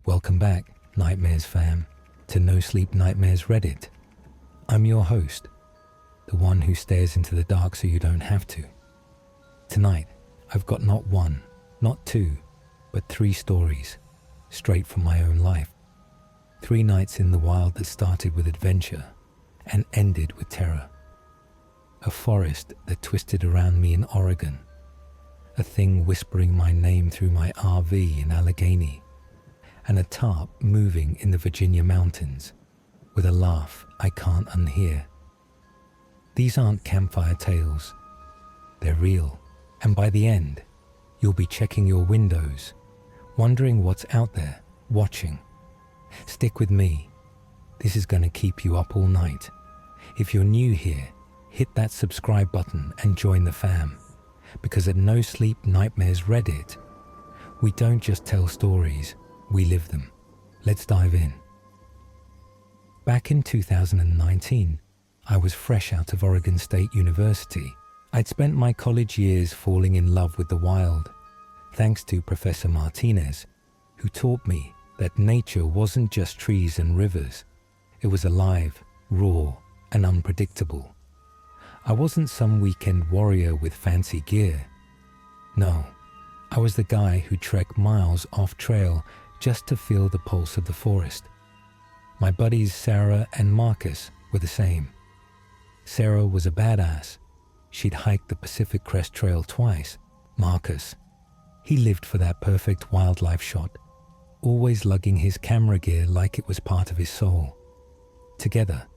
Welcome back, Nightmares fam, to No Sleep Nightmares Reddit. I'm your host, the one who stares into the dark so you don't have to. Tonight, I've got not one, not two, but 3 stories, straight from my own life. 3 nights in the wild that started with adventure and ended with terror. A forest that twisted around me in Oregon. A thing whispering my name through my RV in Allegheny. And a tarp moving in the Virginia mountains with a laugh I can't unhear. These aren't campfire tales. They're real. And by the end, you'll be checking your windows, wondering what's out there, watching. Stick with me. This is going to keep you up all night. If you're new here, hit that subscribe button and join the fam. Because at No Sleep Nightmares Reddit, we don't just tell stories, we live them. Let's dive in. Back in 2019, I was fresh out of Oregon State University. I'd spent my college years falling in love with the wild, thanks to Professor Martinez, who taught me that nature wasn't just trees and rivers. It was alive, raw, and unpredictable. I wasn't some weekend warrior with fancy gear. No, I was the guy who trekked miles off trail just to feel the pulse of the forest. My buddies Sarah and Marcus were the same. Sarah was a badass. She'd hiked the Pacific Crest Trail twice. Marcus, he lived for that perfect wildlife shot, always lugging his camera gear like it was part of his soul. Together,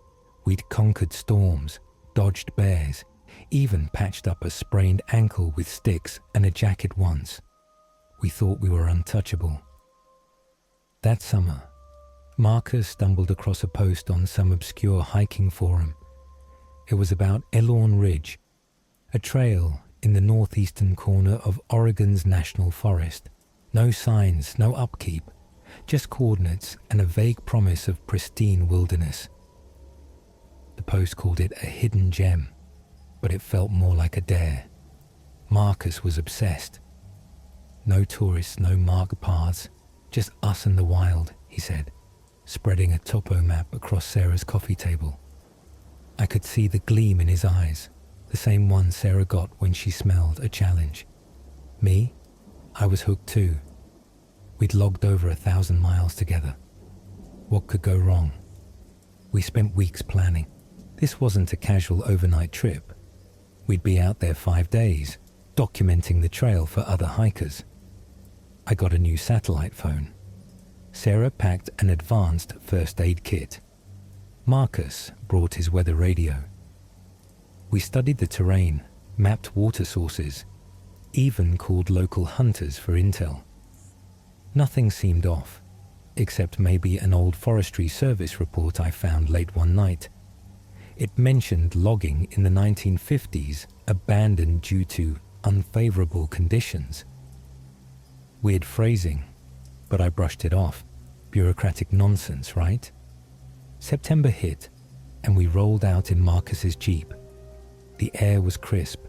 we'd conquered storms, dodged bears, even patched up a sprained ankle with sticks and a jacket once. We thought we were untouchable. That summer, Marcus stumbled across a post on some obscure hiking forum. It was about Elorn Ridge, a trail in the northeastern corner of Oregon's National Forest. No signs, no upkeep, just coordinates and a vague promise of pristine wilderness. The post called it a hidden gem, but it felt more like a dare. Marcus was obsessed. No tourists, no marked paths, just us and the wild, he said, spreading a topo map across Sarah's coffee table. I could see the gleam in his eyes, the same one Sarah got when she smelled a challenge. Me? I was hooked too. We'd logged over 1,000 miles together. What could go wrong? We spent weeks planning. This wasn't a casual overnight trip. We'd be out there 5 days, documenting the trail for other hikers. I got a new satellite phone. Sarah packed an advanced first aid kit. Marcus brought his weather radio. We studied the terrain, mapped water sources, even called local hunters for intel. Nothing seemed off, except maybe an old Forestry Service report I found late one night. It mentioned logging in the 1950s abandoned due to unfavorable conditions. Weird phrasing, but I brushed it off. Bureaucratic nonsense, right? September hit, and we rolled out in Marcus's Jeep. The air was crisp,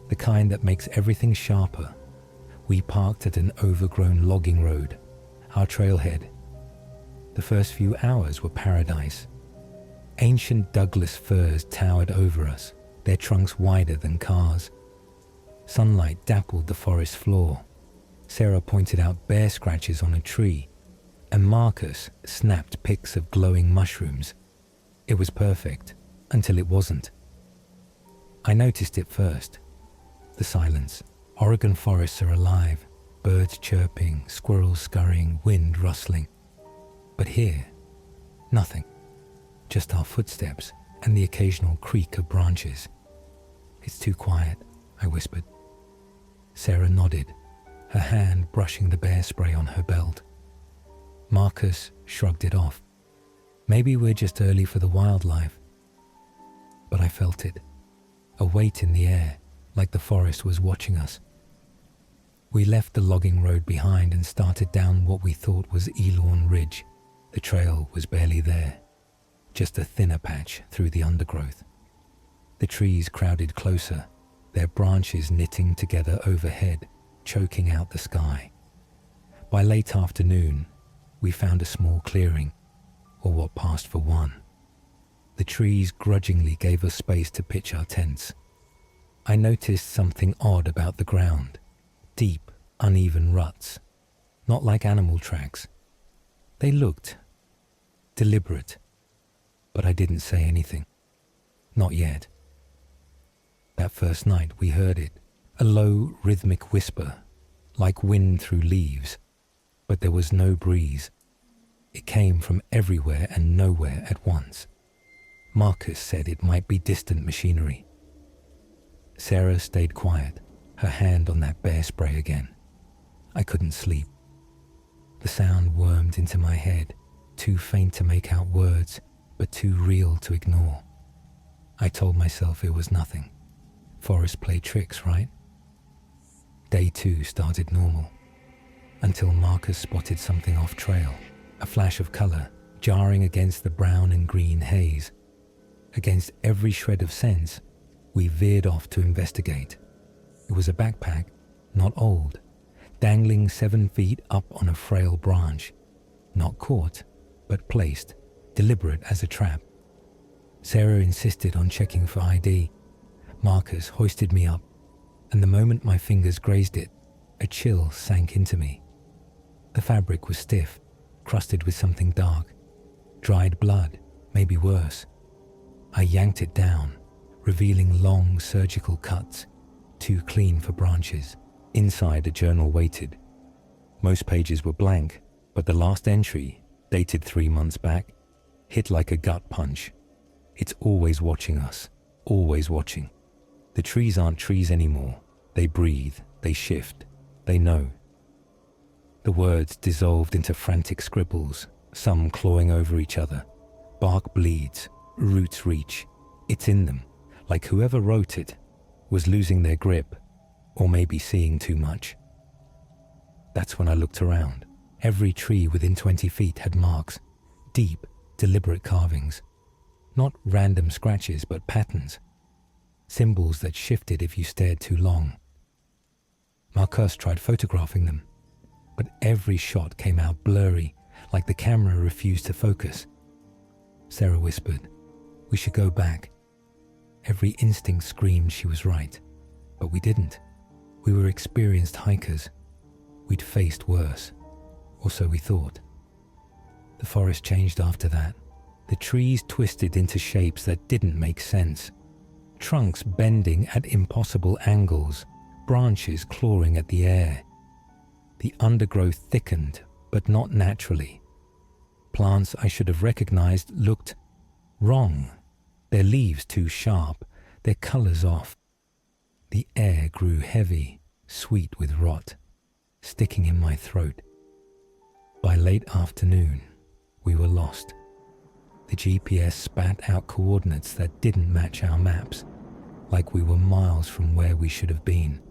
the kind that makes everything sharper. We parked at an overgrown logging road, our trailhead. The first few hours were paradise. Ancient Douglas firs towered over us, their trunks wider than cars. Sunlight dappled the forest floor. Sarah pointed out bear scratches on a tree, and Marcus snapped pics of glowing mushrooms. It was perfect, until it wasn't. I noticed it first. The silence. Oregon forests are alive, birds chirping, squirrels scurrying, wind rustling. But here, nothing. Just our footsteps and the occasional creak of branches. It's too quiet, I whispered. Sarah nodded, her hand brushing the bear spray on her belt. Marcus shrugged it off. Maybe we're just early for the wildlife. But I felt it, a weight in the air, like the forest was watching us. We left the logging road behind and started down what we thought was Elorn Ridge. The trail was barely there, just a thinner patch through the undergrowth. The trees crowded closer, their branches knitting together overhead, choking out the sky. By late afternoon, we found a small clearing, or what passed for one. The trees grudgingly gave us space to pitch our tents. I noticed something odd about the ground. Deep, uneven ruts. Not like animal tracks. They looked deliberate, but I didn't say anything. Not yet. That first night we heard it, a low, rhythmic whisper, like wind through leaves, but there was no breeze. It came from everywhere and nowhere at once. Marcus said it might be distant machinery. Sarah stayed quiet, her hand on that bear spray again. I couldn't sleep. The sound wormed into my head, too faint to make out words, but too real to ignore. I told myself it was nothing. Forests play tricks, right? Day 2 started normal, until Marcus spotted something off trail, a flash of color jarring against the brown and green haze. Against every shred of sense, we veered off to investigate. It was a backpack, not old, dangling 7 feet up on a frail branch, not caught, but placed, deliberate as a trap. Sarah insisted on checking for ID. Marcus hoisted me up, and the moment my fingers grazed it, a chill sank into me. The fabric was stiff, crusted with something dark. Dried blood, maybe worse. I yanked it down, revealing long surgical cuts, too clean for branches. Inside, a journal waited. Most pages were blank, but the last entry, dated 3 months back, hit like a gut punch. It's always watching us, always watching. The trees aren't trees anymore. They breathe, they shift, they know. The words dissolved into frantic scribbles, some clawing over each other. Bark bleeds, roots reach. It's in them, like whoever wrote it was losing their grip, or maybe seeing too much. That's when I looked around. Every tree within 20 feet had marks, deep, deliberate carvings. Not random scratches, but patterns. Symbols that shifted if you stared too long. Marcus tried photographing them, but every shot came out blurry, like the camera refused to focus. Sarah whispered, "We should go back." Every instinct screamed she was right, but we didn't. We were experienced hikers. We'd faced worse, or so we thought. The forest changed after that. The trees twisted into shapes that didn't make sense. Trunks bending at impossible angles, branches clawing at the air. The undergrowth thickened, but not naturally. Plants I should have recognized looked wrong. Their leaves too sharp, their colors off. The air grew heavy, sweet with rot, sticking in my throat. By late afternoon, we were lost. The GPS spat out coordinates that didn't match our maps, like we were miles from where we should have been,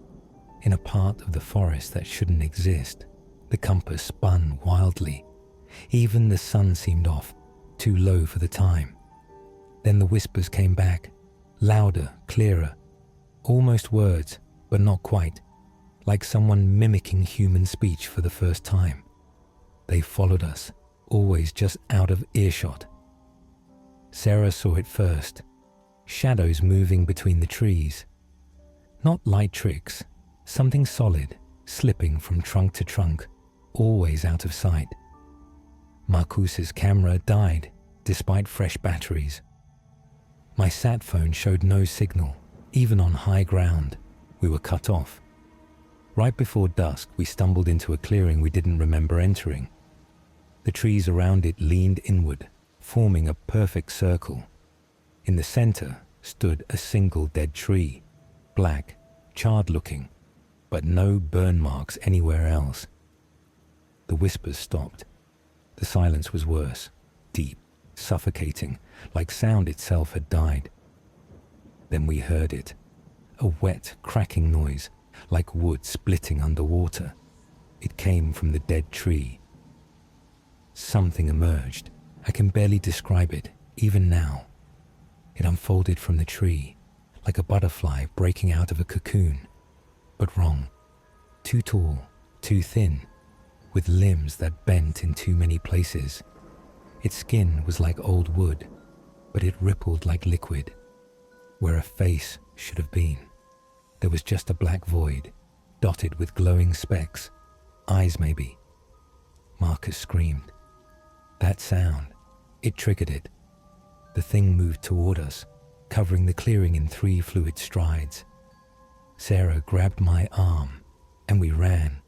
in a part of the forest that shouldn't exist. The compass spun wildly. Even the sun seemed off, too low for the time. Then the whispers came back, louder, clearer, almost words, but not quite, like someone mimicking human speech for the first time. They followed us, always just out of earshot. Sarah saw it first, shadows moving between the trees. Not light tricks, something solid, slipping from trunk to trunk, always out of sight. Marcus's camera died, despite fresh batteries. My sat phone showed no signal, even on high ground. We were cut off. Right before dusk, we stumbled into a clearing we didn't remember entering. The trees around it leaned inward, forming a perfect circle. In the center stood a single dead tree, black, charred-looking, but no burn marks anywhere else. The whispers stopped. The silence was worse, deep, suffocating, like sound itself had died. Then we heard it, a wet, cracking noise, like wood splitting underwater. It came from the dead tree. Something emerged. I can barely describe it, even now. It unfolded from the tree, like a butterfly breaking out of a cocoon. But wrong. Too tall, too thin. with limbs that bent in too many places. Its skin was like old wood, but it rippled like liquid. Where a face should have been, there was just a black void, dotted with glowing specks. Eyes, maybe. Marcus screamed. That sound, it triggered it. The thing moved toward us, covering the clearing in 3 fluid strides. Sarah grabbed my arm, and we ran.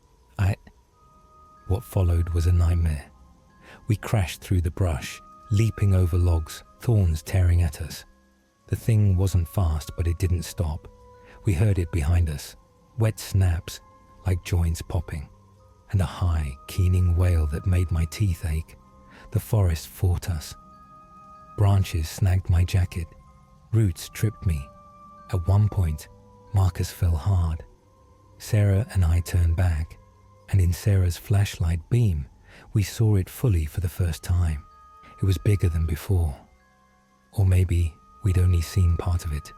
What followed was a nightmare. We crashed through the brush, leaping over logs, thorns tearing at us. The thing wasn't fast, but it didn't stop. We heard it behind us, wet snaps, like joints popping, and a high, keening wail that made my teeth ache. The forest fought us. Branches snagged my jacket. Roots tripped me. At one point, Marcus fell hard. Sarah and I turned back, and in Sarah's flashlight beam, we saw it fully for the first time. It was bigger than before. Or maybe we'd only seen part of it.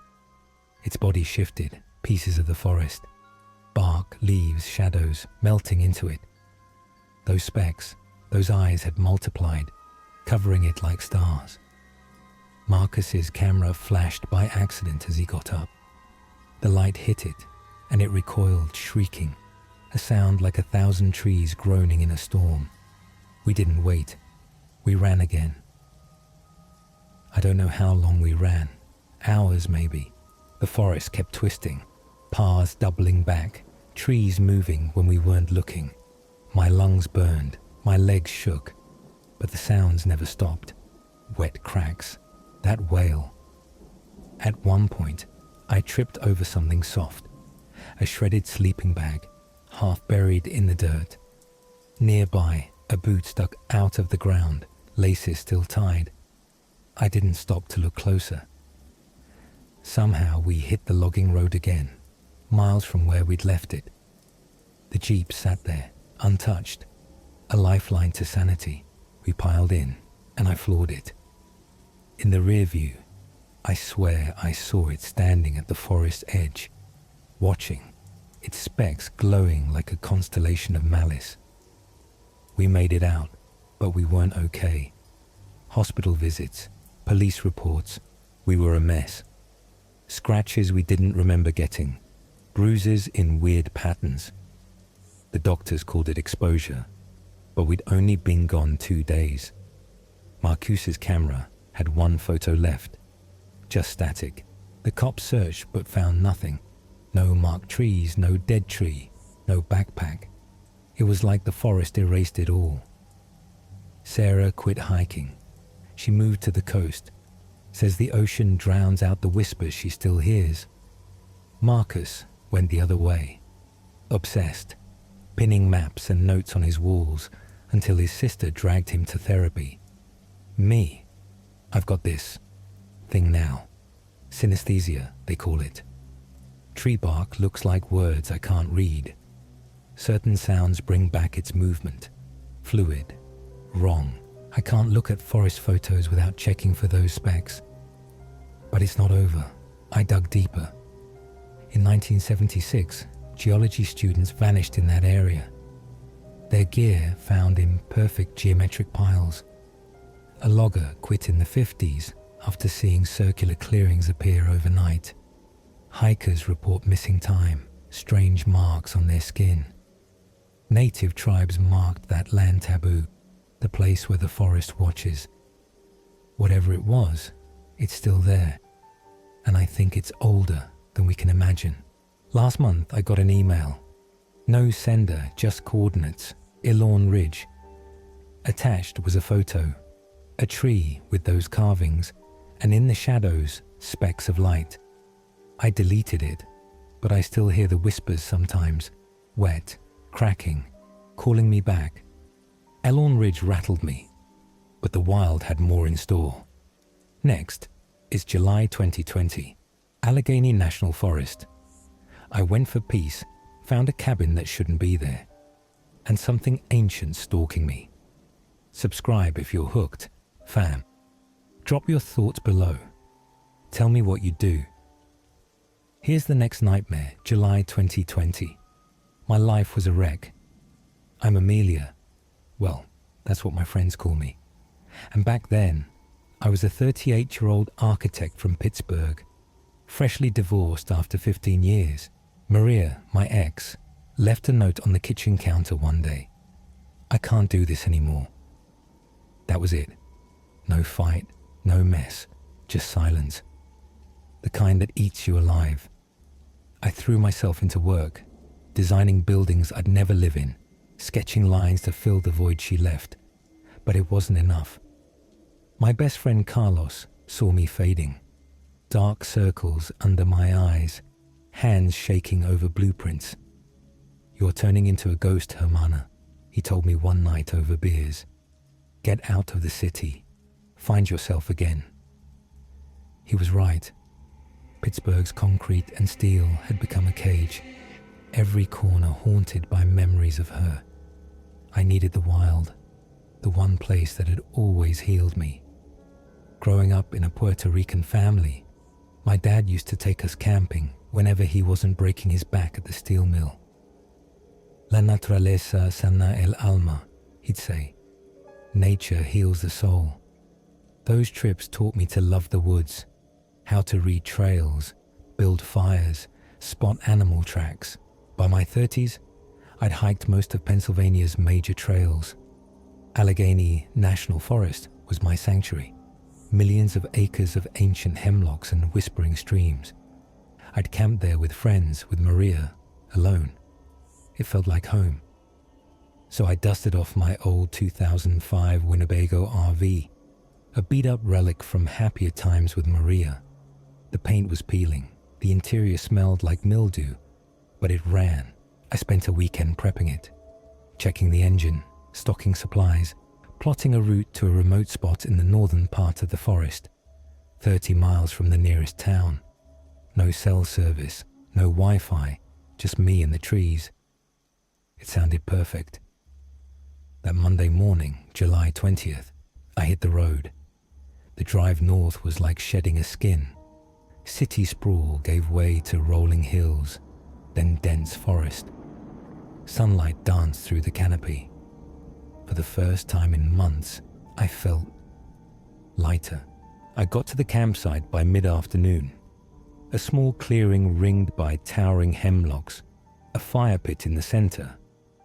Its body shifted, pieces of the forest, bark, leaves, shadows, melting into it. Those specks, those eyes had multiplied, covering it like stars. Marcus's camera flashed by accident as he got up. The light hit it, and it recoiled, shrieking, a sound like 1,000 trees groaning in a storm. We didn't wait. We ran again. I don't know how long we ran. Hours, maybe. The forest kept twisting, paths doubling back, trees moving when we weren't looking. My lungs burned, my legs shook, but the sounds never stopped. Wet cracks, that wail. At one point, I tripped over something soft, a shredded sleeping bag, half buried in the dirt. Nearby, a boot stuck out of the ground, laces still tied. I didn't stop to look closer. Somehow we hit the logging road again, miles from where we'd left it. The Jeep sat there, untouched, a lifeline to sanity. We piled in, and I floored it. In the rear view, I swear I saw it standing at the forest edge, watching, its specks glowing like a constellation of malice. We made it out, but we weren't okay. Hospital visits, police reports, we were a mess. Scratches we didn't remember getting, bruises in weird patterns. The doctors called it exposure, but we'd only been gone 2 days. Marcuse's camera had 1 photo left, just static. The cops searched but found nothing. No marked trees, no dead tree, no backpack. It was like the forest erased it all. Sarah quit hiking. She moved to the coast. Says the ocean drowns out the whispers she still hears. Marcus went the other way. Obsessed, pinning maps and notes on his walls until his sister dragged him to therapy. Me, I've got this thing now. Synesthesia, they call it. Tree bark looks like words I can't read. Certain sounds bring back its movement. Fluid. Wrong. I can't look at forest photos without checking for those specks. But it's not over. I dug deeper. In 1976, geology students vanished in that area. Their gear found in perfect geometric piles. A logger quit in the 50s after seeing circular clearings appear overnight. Hikers report missing time, strange marks on their skin. Native tribes marked that land taboo, the place where the forest watches. Whatever it was, it's still there, and I think it's older than we can imagine. Last month I got an email. No sender, just coordinates, Elorn Ridge. Attached was a photo, a tree with those carvings, and in the shadows, specks of light. I deleted it, but I still hear the whispers sometimes, wet, cracking, calling me back. Elorn Ridge rattled me, but the wild had more in store. Next is July 2020, Allegheny National Forest. I went for peace, found a cabin that shouldn't be there, and something ancient stalking me. Subscribe if you're hooked, fam. Drop your thoughts below. Tell me what you do. Here's the next nightmare, July 2020. My life was a wreck. I'm Amelia, Well, that's what my friends call me. And back then, I was a 38-year-old architect from Pittsburgh, freshly divorced after 15 years. Maria, my ex, left a note on the kitchen counter one day. I can't do this anymore. That was it. No fight, no mess, just silence. The kind that eats you alive. I threw myself into work, designing buildings I'd never live in, sketching lines to fill the void she left. But it wasn't enough. My best friend Carlos saw me fading. Dark circles under my eyes, hands shaking over blueprints. "You're turning into a ghost, Hermana," he told me one night over beers. "Get out of the city. Find yourself again." He was right. Pittsburgh's concrete and steel had become a cage, every corner haunted by memories of her. I needed the wild, the one place that had always healed me. Growing up in a Puerto Rican family, my dad used to take us camping whenever he wasn't breaking his back at the steel mill. "La naturaleza sana el alma," he'd say. Nature heals the soul. Those trips taught me to love the woods, how to read trails, build fires, spot animal tracks. By my 30s, I'd hiked most of Pennsylvania's major trails. Allegheny National Forest was my sanctuary. Millions of acres of ancient hemlocks and whispering streams. I'd camped there with friends, with Maria, alone. It felt like home. So I dusted off my old 2005 Winnebago RV, a beat-up relic from happier times with Maria. The paint was peeling, the interior smelled like mildew, but it ran. I spent a weekend prepping it, checking the engine, stocking supplies, plotting a route to a remote spot in the northern part of the forest, 30 miles from the nearest town. No cell service, no Wi-Fi, just me and the trees. It sounded perfect. That Monday morning, July 20th, I hit the road. The drive north was like shedding a skin. City sprawl gave way to rolling hills, then dense forest. Sunlight danced through the canopy. For the first time in months, I felt lighter. I got to the campsite by mid-afternoon. A small clearing ringed by towering hemlocks, a fire pit in the center,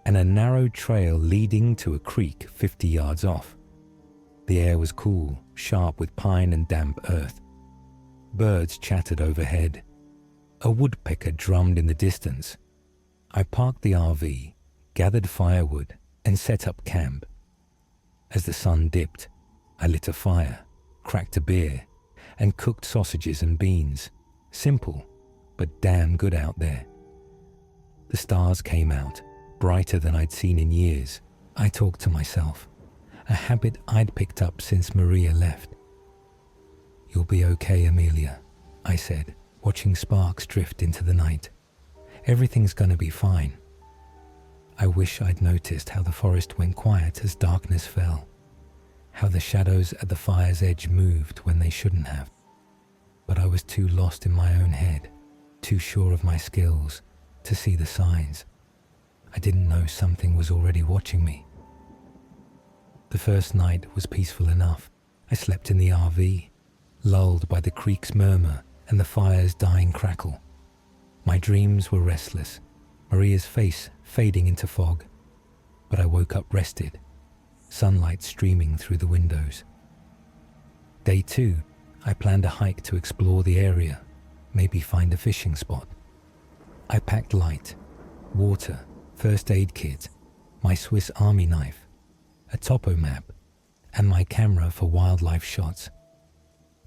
and a narrow trail leading to a creek 50 yards off. The air was cool, sharp with pine and damp earth. Birds chattered overhead. A woodpecker drummed in the distance. I parked the RV, gathered firewood, and set up camp. As the sun dipped, I lit a fire, cracked a beer, and cooked sausages and beans. Simple, but damn good out there. The stars came out, brighter than I'd seen in years. I talked to myself, a habit I'd picked up since Maria left. "You'll be okay, Amelia," I said, watching sparks drift into the night. "Everything's gonna be fine." I wish I'd noticed how the forest went quiet as darkness fell, how the shadows at the fire's edge moved when they shouldn't have. But I was too lost in my own head, too sure of my skills, to see the signs. I didn't know something was already watching me. The first night was peaceful enough. I slept in the RV, lulled by the creek's murmur and the fire's dying crackle. My dreams were restless, Maria's face fading into fog, but I woke up rested, sunlight streaming through the windows. Day 2, I planned a hike to explore the area, maybe find a fishing spot. I packed light, water, first aid kit, my Swiss Army knife, a topo map, and my camera for wildlife shots.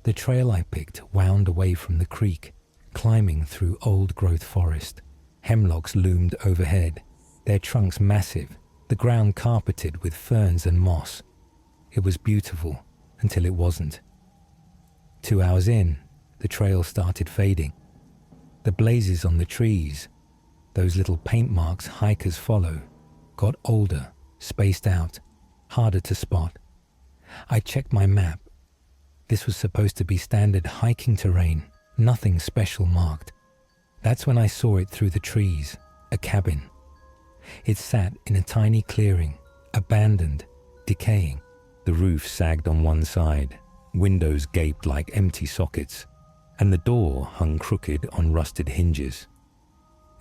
The trail I picked wound away from the creek, climbing through old-growth forest. Hemlocks loomed overhead, their trunks massive, the ground carpeted with ferns and moss. It was beautiful until it wasn't. 2 hours in, the trail started fading. The blazes on the trees, those little paint marks hikers follow, got older, spaced out, harder to spot. I checked my map. This was supposed to be standard hiking terrain, nothing special marked. That's when I saw it through the trees, a cabin. It sat in a tiny clearing, Abandoned, decaying. The roof sagged on one side, windows gaped like empty sockets, and the door hung crooked on rusted hinges.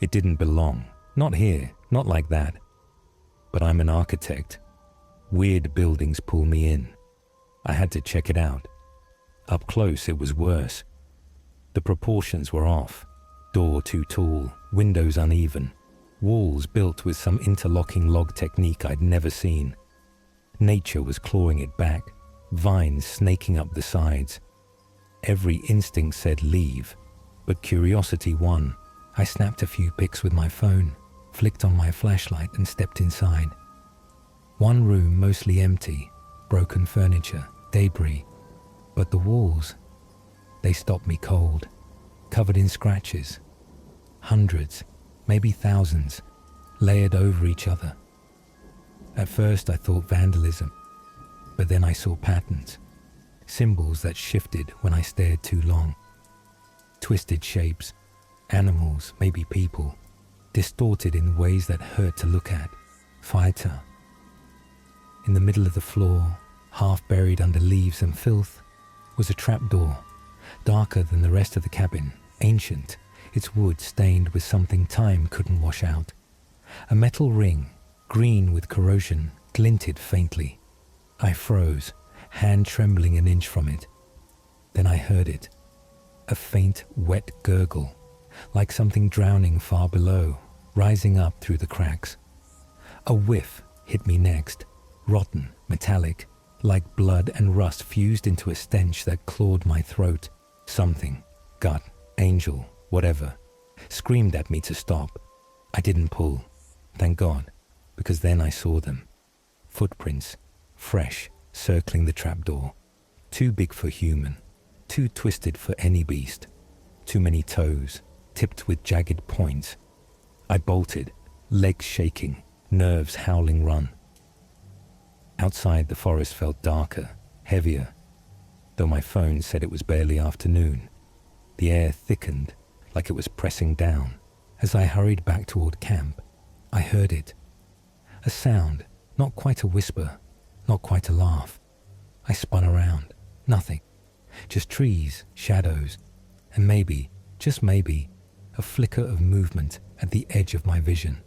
It didn't belong. Not here, not like that. But I'm an architect. Weird buildings pull me in. I had to check it out. Up close, it was worse. The proportions were off. Door too tall, windows uneven, walls built with some interlocking log technique I'd never seen. Nature was clawing it back, vines snaking up the sides. Every instinct said leave, but curiosity won. I snapped a few pics with my phone, flicked on my flashlight and stepped inside. One room mostly empty, broken furniture, debris. But the walls, they stopped me cold, covered in scratches. Hundreds, maybe thousands, layered over each other. At first I thought vandalism, but then I saw patterns, symbols that shifted when I stared too long. Twisted shapes, animals, maybe people, distorted in ways that hurt to look at. Fighter. In the middle of the floor, half buried under leaves and filth, was a trapdoor, darker than the rest of the cabin, ancient, its wood stained with something time couldn't wash out. A metal ring, green with corrosion, glinted faintly. I froze, hand trembling an inch from it. Then I heard it, a faint, wet gurgle, like something drowning far below, rising up through the cracks. A whiff hit me next, rotten, metallic, like blood and rust fused into a stench that clawed my throat. Something, gut, angel, whatever, screamed at me to stop. I didn't pull, thank God, because then I saw them. Footprints, fresh, circling the trapdoor. Too big for human, too twisted for any beast. Too many toes, tipped with jagged points. I bolted, legs shaking, nerves howling run. Outside, the forest felt darker, heavier, though my phone said it was barely afternoon. The air thickened, like it was pressing down. As I hurried back toward camp, I heard it. A sound, not quite a whisper, not quite a laugh. I spun around. Nothing. Just trees, shadows, and maybe, just maybe, a flicker of movement at the edge of my vision.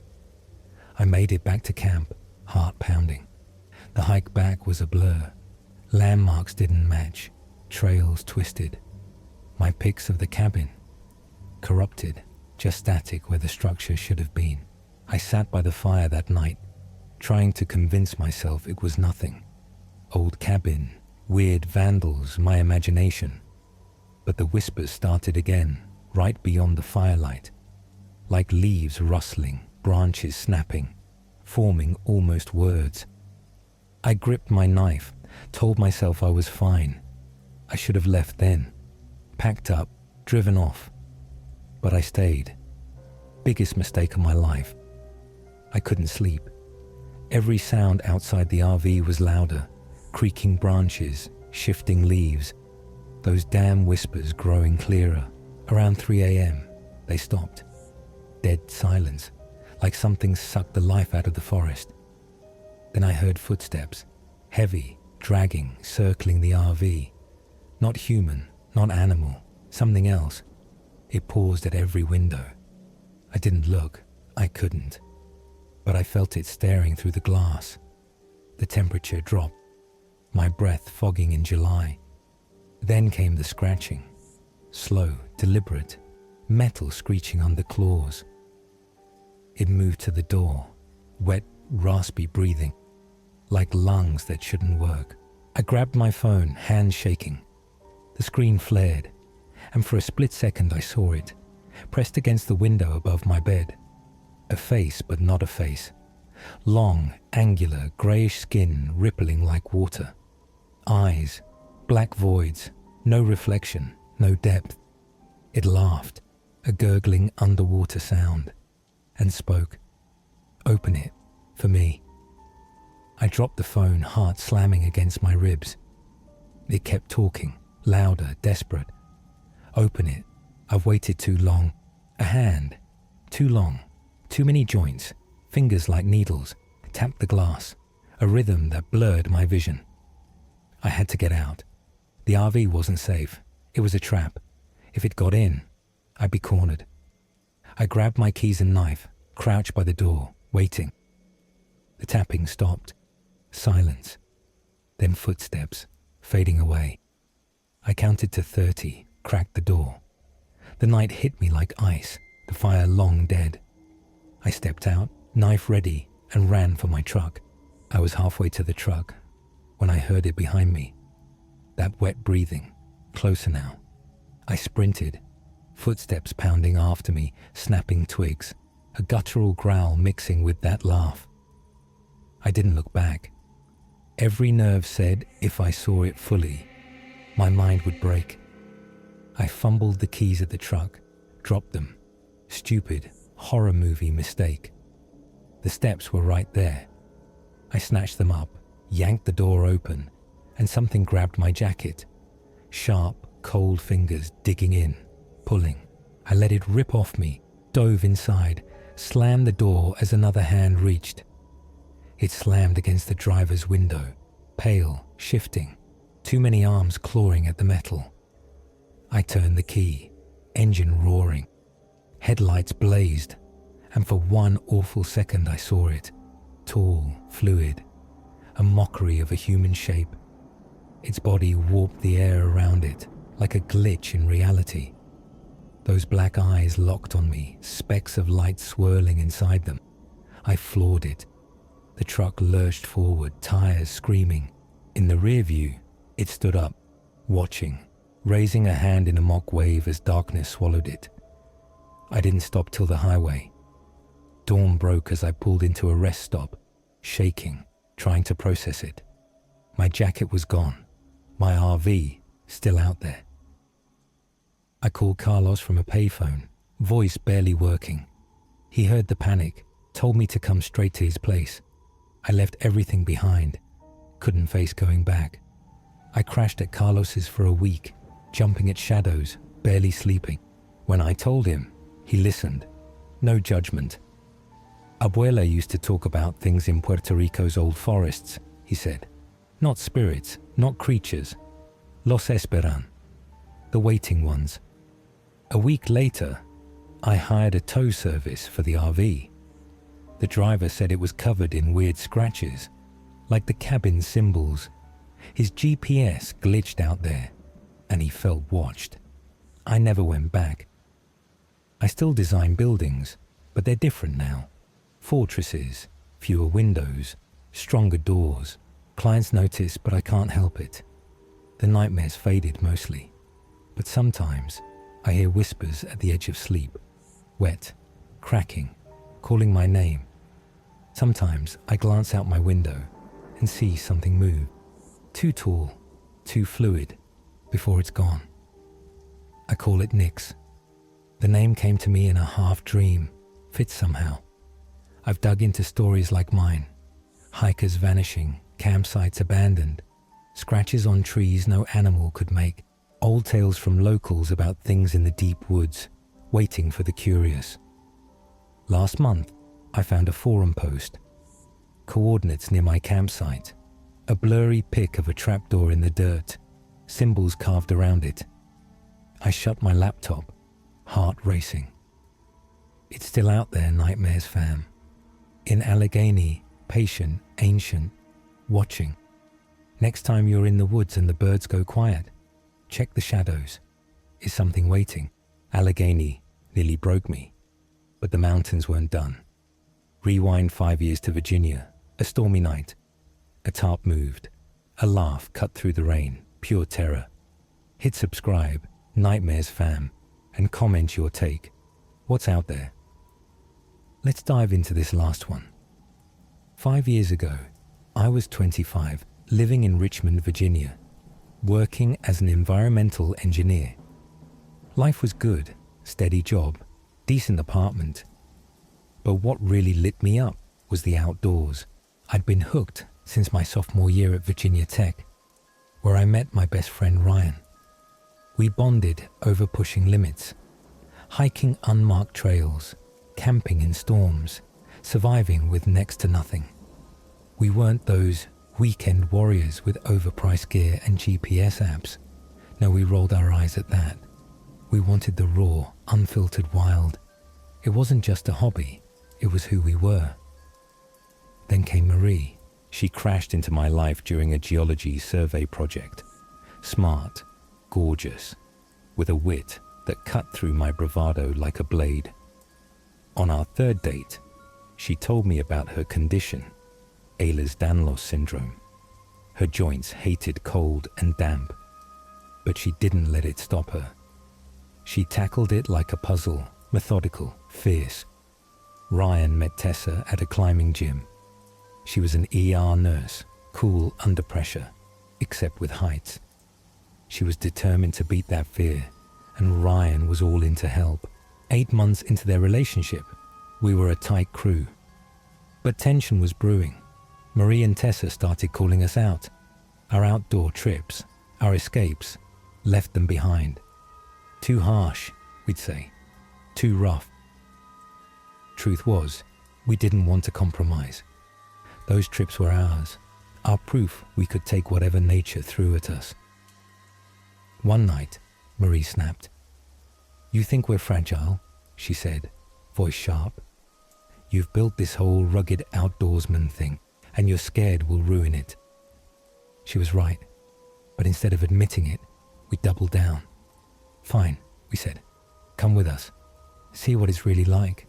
I made it back to camp, heart pounding. The hike back was a blur. Landmarks didn't match, trails twisted. My pics of the cabin, corrupted, just static where the structure should have been. I sat by the fire that night, trying to convince myself it was nothing. Old cabin, weird vandals, my imagination. But the whispers started again, right beyond the firelight, like leaves rustling, branches snapping, forming almost words. I gripped my knife, told myself I was fine. I should have left then, packed up, driven off. But I stayed. Biggest mistake of my life. I couldn't sleep. Every sound outside the RV was louder, creaking branches, shifting leaves. Those damn whispers growing clearer. Around 3 a.m., they stopped. Dead silence, like something sucked the life out of the forest. Then I heard footsteps, heavy, dragging, circling the RV. Not human, not animal, something else. It paused at every window. I didn't look, I couldn't. But I felt it staring through the glass. The temperature dropped, my breath fogging in July. Then came the scratching, slow, deliberate, metal screeching under claws. It moved to the door, wet, raspy breathing, like lungs that shouldn't work. I grabbed my phone, hands shaking. The screen flared, and for a split second I saw it, pressed against the window above my bed. A face, but not a face. Long, angular, greyish skin rippling like water. Eyes, black voids, no reflection, no depth. It laughed, a gurgling underwater sound, and spoke. Open it, for me. I dropped the phone, heart slamming against my ribs. It kept talking, louder, desperate. Open it. I've waited too long. A hand. Too long. Too many joints. Fingers like needles. Tapped the glass. a rhythm that blurred my vision. I had to get out. The RV wasn't safe. It was a trap. If it got in, I'd be cornered. I grabbed my keys and knife, crouched by the door, waiting. The tapping stopped. Silence. Then footsteps, fading away. I counted to 30, cracked the door. The night hit me like ice, the fire long dead. I stepped out, knife ready, and ran for my truck. I was halfway to the truck when I heard it behind me. That wet breathing, closer now. I sprinted, footsteps pounding after me, snapping twigs, a guttural growl mixing with that laugh. I didn't look back. Every nerve said if I saw it fully, my mind would break. I fumbled the keys at the truck, dropped them. Stupid, horror movie mistake. The steps were right there. I snatched them up, yanked the door open, and something grabbed my jacket. Sharp, cold fingers digging in, pulling. I let it rip off me, dove inside, slammed the door as another hand reached. It slammed against the driver's window, pale, shifting, too many arms clawing at the metal. I turned the key, engine roaring. Headlights blazed, and for one awful second I saw it, tall, fluid, a mockery of a human shape. Its body warped the air around it, like a glitch in reality. Those black eyes locked on me, specks of light swirling inside them. I floored it. The truck lurched forward, tires screaming. In the rear view, it stood up, watching, raising a hand in a mock wave as darkness swallowed it. I didn't stop till the highway. Dawn broke as I pulled into a rest stop, shaking, trying to process it. My jacket was gone, my RV still out there. I called Carlos from a payphone, voice barely working. He heard the panic, told me to come straight to his place. I left everything behind, couldn't face going back. I crashed at Carlos's for a week, jumping at shadows, barely sleeping. When I told him, he listened. No judgment. Abuela used to talk about things in Puerto Rico's old forests, he said. Not spirits, not creatures. Los esperan. The waiting ones. A week later, I hired a tow service for the RV. The driver said it was covered in weird scratches, like the cabin symbols. His GPS glitched out there, and he felt watched. I never went back. I still design buildings, but they're different now. Fortresses, fewer windows, stronger doors. Clients notice, but I can't help it. The nightmares faded mostly, but sometimes I hear whispers at the edge of sleep, wet, cracking, calling my name. Sometimes I glance out my window and see something move, too tall, too fluid, before it's gone. I call it Nix. The name came to me in a half dream, fits somehow. I've dug into stories like mine, hikers vanishing, campsites abandoned, scratches on trees no animal could make, old tales from locals about things in the deep woods, waiting for the curious. Last month, I found a forum post, coordinates near my campsite, a blurry pic of a trapdoor in the dirt, symbols carved around it. I shut my laptop, heart racing. It's still out there, Nightmares fam. In Allegheny, patient, ancient, watching. Next time you're in the woods and the birds go quiet, check the shadows. Is something waiting? Allegheny nearly broke me, but the mountains weren't done. Rewind 5 years to Virginia, a stormy night. A tarp moved, a laugh cut through the rain, pure terror. Hit subscribe, Nightmares fam, and comment your take. What's out there? Let's dive into this last one. 5 years ago, I was 25, living in Richmond, Virginia, working as an environmental engineer. Life was good, steady job, decent apartment. But what really lit me up was the outdoors. I'd been hooked since my sophomore year at Virginia Tech, where I met my best friend Ryan. We bonded over pushing limits, hiking unmarked trails, camping in storms, surviving with next to nothing. We weren't those weekend warriors with overpriced gear and GPS apps. No, we rolled our eyes at that. We wanted the raw, unfiltered wild. It wasn't just a hobby, it was who we were. Then came Marie. She crashed into my life during a geology survey project. Smart, gorgeous, with a wit that cut through my bravado like a blade. On our third date, she told me about her condition, Ehlers-Danlos syndrome. Her joints hated cold and damp, but she didn't let it stop her. She tackled it like a puzzle, methodical, fierce. Ryan met Tessa at a climbing gym. She was an ER nurse, cool under pressure, except with heights. She was determined to beat that fear, and Ryan was all in to help. 8 months into their relationship, we were a tight crew. But tension was brewing. Marie and Tessa started calling us out. Our outdoor trips, our escapes, left them behind. Too harsh, we'd say. Too rough. Truth was, we didn't want to compromise. Those trips were ours, our proof we could take whatever nature threw at us. One night, Marie snapped. "You think we're fragile?" she said, voice sharp. "You've built this whole rugged outdoorsman thing, and you're scared we'll ruin it." She was right, but instead of admitting it, we doubled down. "Fine," we said. "Come with us. See what it's really like."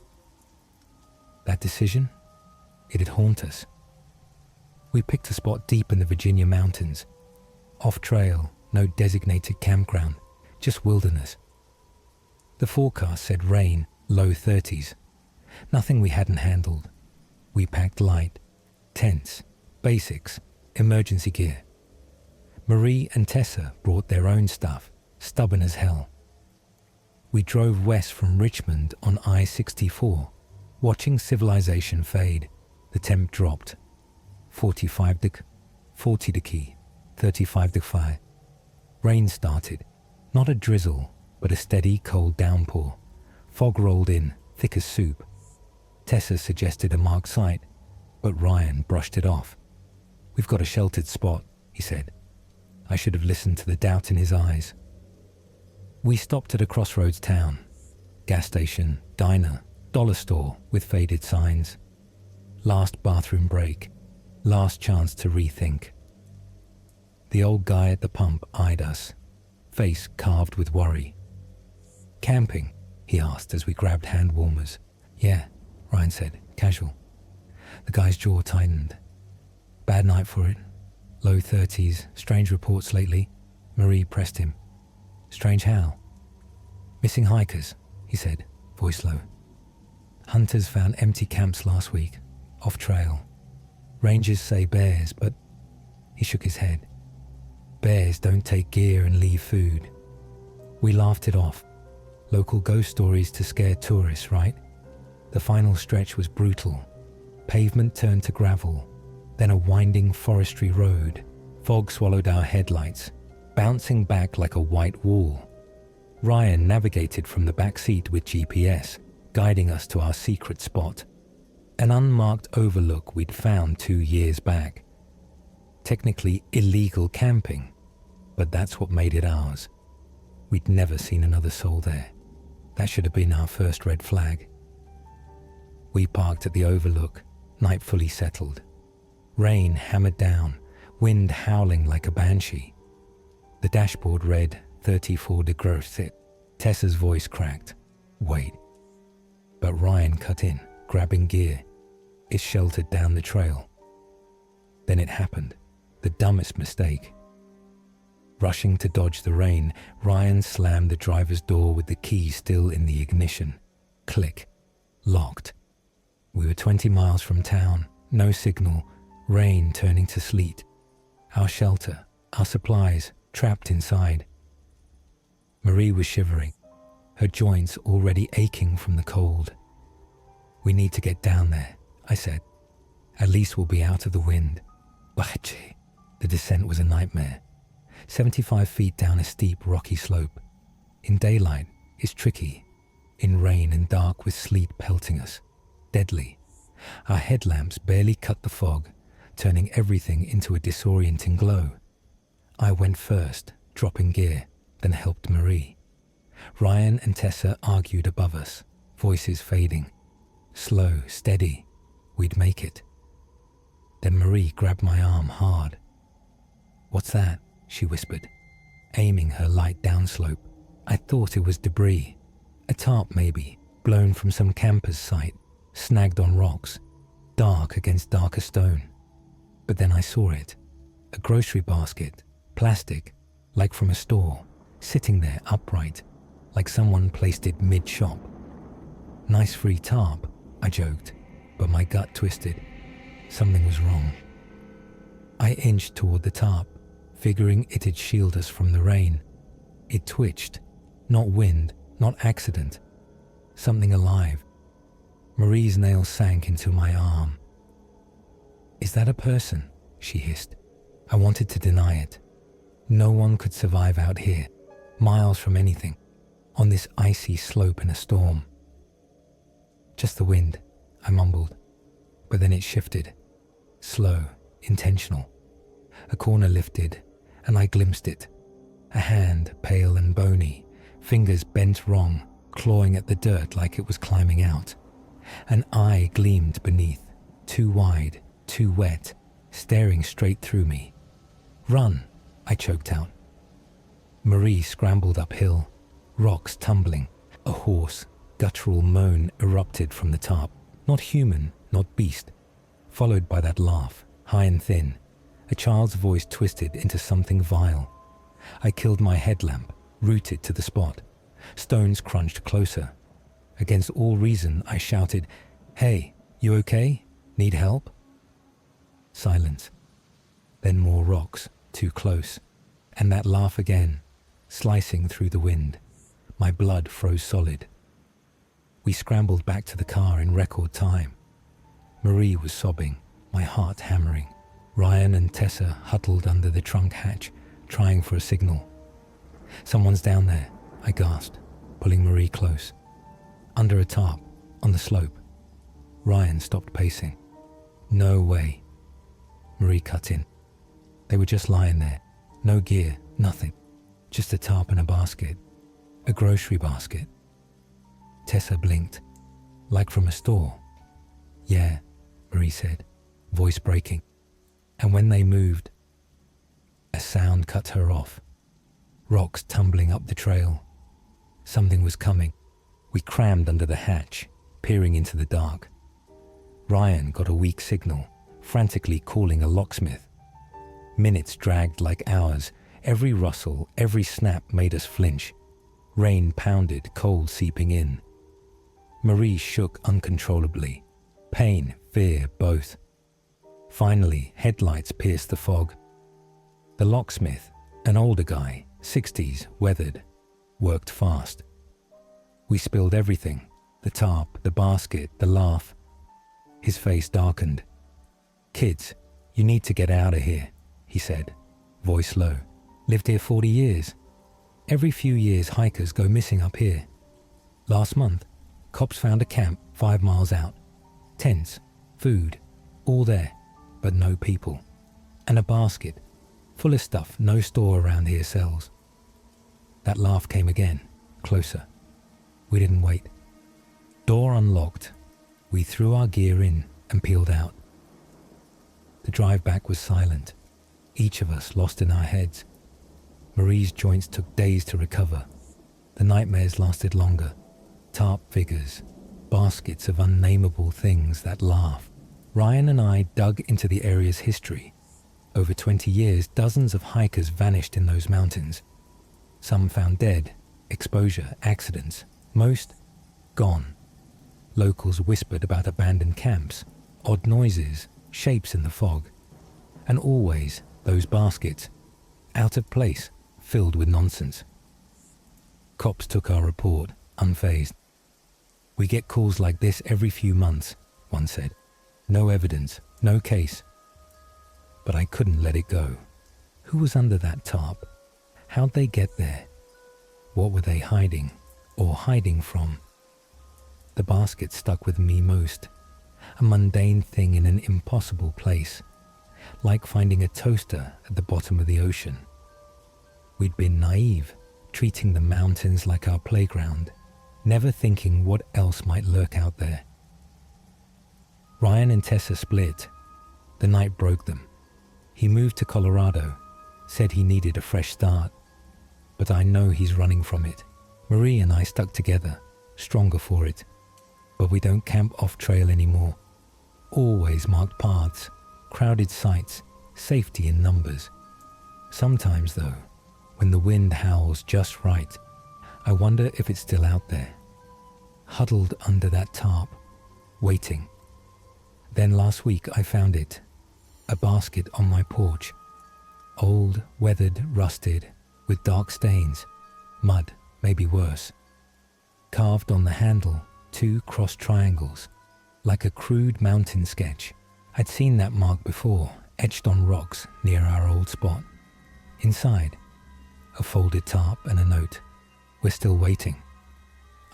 That decision, it'd haunt us. We picked a spot deep in the Virginia mountains. Off trail, no designated campground, just wilderness. The forecast said rain, low 30s. Nothing we hadn't handled. We packed light, tents, basics, emergency gear. Marie and Tessa brought their own stuff, stubborn as hell. We drove west from Richmond on I-64, watching civilization fade. The temp dropped. 45 deg, 40 the key, 35 deg fire. Rain started, not a drizzle, but a steady cold downpour. Fog rolled in, thick as soup. Tessa suggested a marked site, but Ryan brushed it off. "We've got a sheltered spot," he said. I should have listened to the doubt in his eyes. We stopped at a crossroads town. Gas station, diner, dollar store with faded signs. Last bathroom break. Last chance to rethink. The old guy at the pump eyed us, face carved with worry. "Camping?" he asked as we grabbed hand warmers. "Yeah," Ryan said, casual. The guy's jaw tightened. "Bad night for it. Low 30s, strange reports lately." Marie pressed him. "Strange how?" "Missing hikers," he said, voice low. "Hunters found empty camps last week, off trail. Rangers say bears, but..." He shook his head. "Bears don't take gear and leave food." We laughed it off. Local ghost stories to scare tourists, right? The final stretch was brutal. Pavement turned to gravel, then a winding forestry road. Fog swallowed our headlights, bouncing back like a white wall. Ryan navigated from the back seat with GPS, guiding us to our secret spot. An unmarked overlook we'd found 2 years back. Technically illegal camping, but that's what made it ours. We'd never seen another soul there. That should have been our first red flag. We parked at the overlook, night fully settled. Rain hammered down, wind howling like a banshee. The dashboard read 34 degrees. Tessa's voice cracked. "Wait." But Ryan cut in, grabbing gear. It sheltered down the trail. Then it happened, the dumbest mistake. Rushing to dodge the rain, Ryan slammed the driver's door with the key still in the ignition. Click. Locked. We were 20 miles from town, no signal, rain turning to sleet. Our shelter, our supplies, trapped inside. Marie was shivering, her joints already aching from the cold. "We need to get down there," I said. "At least we'll be out of the wind." Bache. The descent was a nightmare. 75 feet down a steep, rocky slope. In daylight, it's tricky. In rain and dark with sleet pelting us. Deadly. Our headlamps barely cut the fog. turning everything into a disorienting glow. I went first, dropping gear, then helped Marie. Ryan and Tessa argued above us, voices fading. Slow, steady, we'd make it. Then Marie grabbed my arm hard. "What's that?" she whispered, aiming her light downslope. I thought it was debris, a tarp maybe, blown from some camper's site, snagged on rocks, dark against darker stone. But then I saw it, a grocery basket, plastic, like from a store, sitting there upright, like someone placed it mid-shop. "Nice free tarp," I joked, but my gut twisted. Something was wrong. I inched toward the tarp, figuring it'd shield us from the rain. It twitched, not wind, not accident, something alive. Marie's nail sank into my arm. "Is that a person?" she hissed. I wanted to deny it. No one could survive out here, miles from anything, on this icy slope in a storm. "Just the wind," I mumbled, but then it shifted. Slow, intentional. A corner lifted, and I glimpsed it. A hand, pale and bony, fingers bent wrong, clawing at the dirt like it was climbing out. An eye gleamed beneath, too wide, too wet, staring straight through me. "Run," I choked out. Marie scrambled uphill, rocks tumbling. A hoarse, guttural moan erupted from the tarp. Not human, not beast. Followed by that laugh, high and thin. A child's voice twisted into something vile. I killed my headlamp, rooted to the spot. Stones crunched closer. Against all reason, I shouted, "Hey, you okay? Need help?" Silence. Then more rocks, too close. And that laugh again, slicing through the wind. My blood froze solid. We scrambled back to the car in record time. Marie was sobbing, my heart hammering. Ryan and Tessa huddled under the trunk hatch, trying for a signal. "Someone's down there," I gasped, pulling Marie close. "Under a tarp, on the slope." Ryan stopped pacing. "No way." Marie cut in. "They were just lying there. No gear, nothing. Just a tarp and a basket. A grocery basket." Tessa blinked. "Like from a store." "Yeah," Marie said, voice breaking. And when they moved, a sound cut her off. Rocks tumbling up the trail. Something was coming. We crammed under the hatch, peering into the dark. Ryan got a weak signal, frantically calling a locksmith. Minutes dragged like hours. Every rustle, every snap made us flinch. Rain pounded, cold seeping in. Marie shook uncontrollably. Pain, fear, both. Finally, headlights pierced the fog. The locksmith, an older guy, 60s, weathered, worked fast. We spilled everything, the tarp, the basket, the laugh. His face darkened. "Kids, you need to get out of here," he said, voice low. "Lived here 40 years. Every few years hikers go missing up here. Last month, cops found a camp 5 miles out. Tents, food, all there, but no people. And a basket, full of stuff no store around here sells." That laugh came again, closer. We didn't wait. Door unlocked. We threw our gear in and peeled out. The drive back was silent, each of us lost in our heads. Marie's joints took days to recover. The nightmares lasted longer. Tarp figures, baskets of unnameable things that laugh. Ryan and I dug into the area's history. Over 20 years, dozens of hikers vanished in those mountains. Some found dead, exposure, accidents. Most gone. Locals whispered about abandoned camps, odd noises, shapes in the fog. And always those baskets, out of place, filled with nonsense. Cops took our report, unfazed. "We get calls like this every few months," one said. "No evidence, no case." But I couldn't let it go. Who was under that tarp? How'd they get there? What were they hiding, or hiding from? The basket stuck with me most. A mundane thing in an impossible place. like finding a toaster at the bottom of the ocean. We'd been naive, treating the mountains like our playground, never thinking what else might lurk out there. Ryan and Tessa split. The night broke them. He moved to Colorado, said he needed a fresh start, but I know he's running from it. Marie and I stuck together, stronger for it, but we don't camp off trail anymore. Always marked paths, crowded sites, safety in numbers. Sometimes though, when the wind howls just right, I wonder if it's still out there, huddled under that tarp, waiting. Then last week I found it, a basket on my porch, old, weathered, rusted, with dark stains, mud, maybe worse. Carved on the handle, 2 crossed triangles, like a crude mountain sketch. I'd seen that mark before, etched on rocks near our old spot. Inside, a folded tarp and a note. We're still waiting.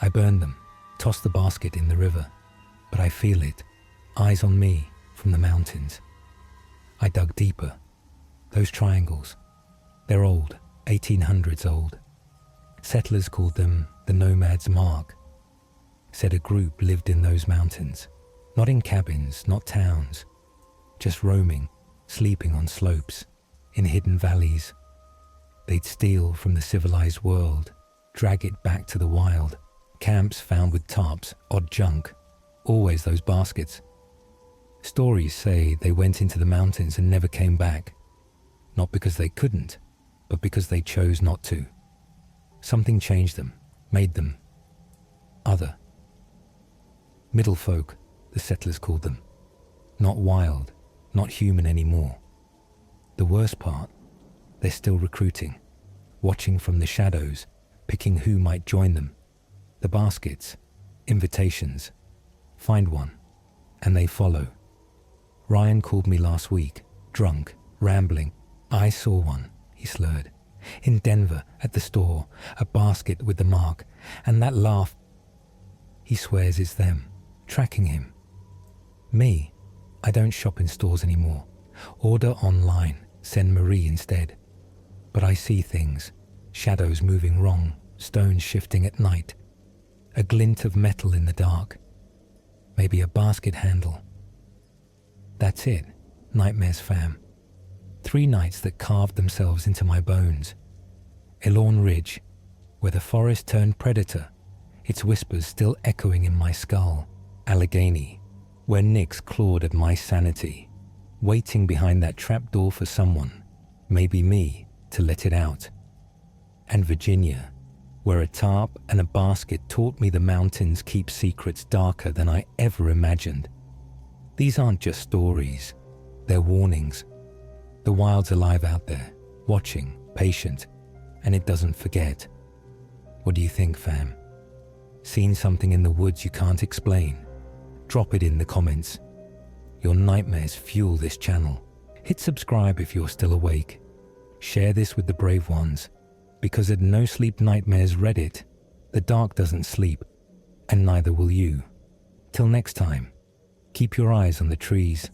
I burned them, tossed the basket in the river, but I feel it, eyes on me from the mountains. I dug deeper. Those triangles, they're old, 1800s old. Settlers called them the Nomad's Mark. Said a group lived in those mountains, not in cabins, not towns, just roaming, sleeping on slopes, in hidden valleys. They'd steal from the civilized world, drag it back to the wild, camps found with tarps, odd junk, always those baskets. Stories say they went into the mountains and never came back, not because they couldn't, but because they chose not to. Something changed them, made them other. Middle folk, the settlers called them. Not wild, not human anymore. The worst part, they're still recruiting, watching from the shadows, picking who might join them. The baskets, invitations. Find one, and they follow. Ryan called me last week, drunk, rambling. I saw one, he slurred. In Denver, at the store, a basket with the mark, and that laugh. He swears it's them, tracking him. Me, I don't shop in stores anymore. Order online, send Marie instead. But I see things, shadows moving wrong, stones shifting at night. A glint of metal in the dark. Maybe a basket handle. That's it, nightmares fam. 3 nights that carved themselves into my bones. Elorn Ridge, where the forest turned predator, its whispers still echoing in my skull. Allegheny, where Nyx clawed at my sanity, waiting behind that trapdoor for someone, maybe me, to let it out. And Virginia, where a tarp and a basket taught me the mountains keep secrets darker than I ever imagined. These aren't just stories, they're warnings. The wild's alive out there, watching, patient, and it doesn't forget. What do you think, fam? Seen something in the woods you can't explain? Drop it in the comments. Your nightmares fuel this channel. Hit subscribe if you're still awake. Share this with the brave ones, because at No Sleep Nightmares Reddit, the dark doesn't sleep, and neither will you. Till next time, keep your eyes on the trees.